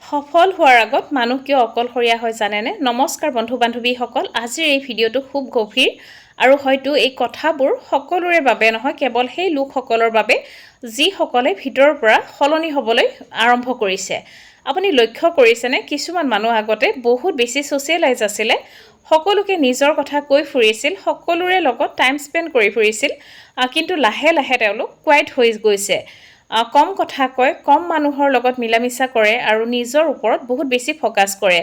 সফল হোৱাৰ আগত মানুহ কিয় অকলশৰীয়া হয় জানেনে? নমস্কাৰ বন্ধু বান্ধৱীসকল, আজিৰ এই ভিডিঅ'টো খুব গভীৰ আৰু হয়তো এই কথাবোৰ সকলোৰে বাবে নহয়, কেৱল সেই লোকসকলৰ বাবে যিসকলে ভিতৰৰ পৰা সলনি হ'বলৈ আৰম্ভ কৰিছে। আপুনি লক্ষ্য কৰিছেনে, কিছুমান মানুহ আগতে বহুত বেছি ছ'চিয়েলাইজ আছিলে, সকলোকে নিজৰ কথা কৈ ফুৰিছিল, সকলোৰে লগত টাইম স্পেণ্ড কৰি ফুৰিছিল, কিন্তু লাহে লাহে তেওঁলোক কোৱাইট হৈ গৈছে। কম কথা কয়, কম মানুহৰ লগত মিলামিছা কৰে আৰু নিজৰ ওপৰত বহুত বেছি ফ'কাছ কৰে।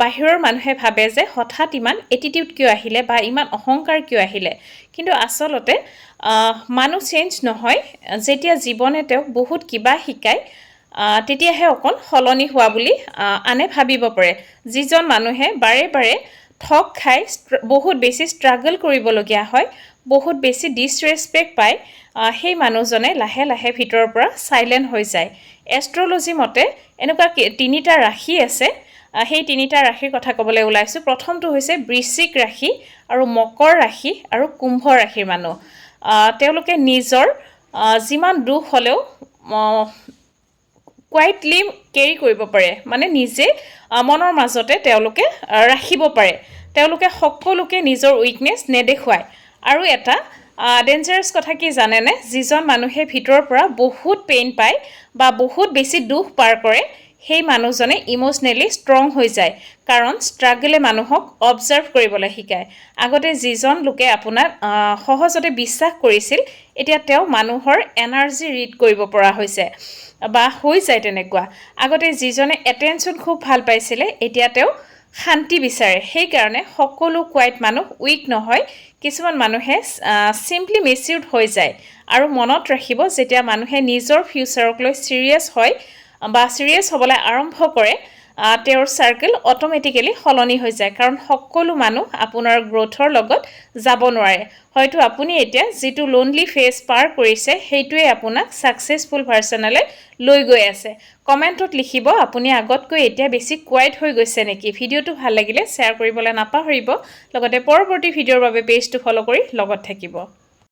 বাহিৰৰ মানুহে ভাবে যে হঠাৎ ইমান এটিটিউড কিয় আহিলে বা ইমান অহংকাৰ কিয় আহিলে, কিন্তু আচলতে মানুহ চেঞ্জ নহয়। যেতিয়া জীৱনে তেওঁক বহুত কিবা শিকায় তেতিয়াহে অকণ সলনি হোৱা বুলি আনে ভাবিব পাৰে। যিজন মানুহে বাৰে বাৰে ঠগ খাই বহুত বেছি ষ্ট্ৰাগল কৰিবলগীয়া হয়, বহুত বেছি ডিছৰেচপেক্ট পায়, সেই মানুহজনে লাহে লাহে ভিতৰৰ পৰা চাইলেণ্ট হৈ যায়। এষ্ট্ৰলজি মতে এনেকুৱা তিনিটা ৰাশি আছে, সেই তিনিটা ৰাশিৰ কথা ক'বলৈ ওলাইছোঁ। প্ৰথমটো হৈছে বৃশ্চিক ৰাশি আৰু মকৰ ৰাশি আৰু কুম্ভ ৰাশিৰ মানুহ। তেওঁলোকে নিজৰ যিমান দুখ হ'লেও কুৱাইটলি কেৰি কৰিব পাৰে, মানে নিজে মনৰ মাজতে তেওঁলোকে ৰাখিব পাৰে। তেওঁলোকে সকলোকে নিজৰ উইকনেছ নেদেখুৱায়। আৰু এটা ডেঞ্জাৰাছ কথা কি জানেনে? যিজন মানুহে ভিতৰৰ পৰা বহুত পেইন পায় বা বহুত বেছি দুখ পাৰ কৰে, সেই মানুহজনে ইম'চনেলি ষ্ট্ৰং হৈ যায়, কাৰণ ষ্ট্ৰাগলে মানুহক অবজাৰ্ভ কৰিবলৈ শিকায়। আগতে যিজন লোকে আপোনাক সহজতে বিশ্বাস কৰিছিল, এতিয়া তেওঁ মানুহৰ এনাৰ্জি ৰিড কৰিব পৰা হৈছে বা হৈ যায় তেনেকুৱা। আগতে যিজনে এটেনশ্যন খুব ভাল পাইছিলে, এতিয়া তেওঁ শান্তি বিচাৰে। সেইকাৰণে সকলো কুৱাইট মানুহ উইক নহয়, কিছুমান মানুহে চিম্পলি মিছইউড হৈ যায়। আৰু মনত ৰাখিব, যেতিয়া মানুহে নিজৰ ফিউচাৰক লৈ ছিৰিয়াছ হয় বা ছিৰিয়াছ হ'বলৈ আৰম্ভ কৰে, তেওঁৰ চাৰ্কেল অট'মেটিকেলি সলনি হৈ যায়, কাৰণ সকলো মানুহ আপোনাৰ গ্ৰ'থৰ লগত যাব নোৱাৰে। হয়তো আপুনি এতিয়া যিটো লোনলি ফেজ পাৰ কৰিছে, সেইটোৱে আপোনাক ছাকচেছফুল ভাৰ্চনলৈ লৈ গৈ আছে। কমেণ্টত লিখিব, আপুনি আগতকৈ এতিয়া বেছি কুৱাইট হৈ গৈছে নেকি? ভিডিঅ'টো ভাল লাগিলে শ্বেয়াৰ কৰিবলৈ নাপাহৰিব। লগতে পৰৱৰ্তী ভিডিঅ'ৰ বাবে পেজটো ফ'ল' কৰি লগত থাকিব।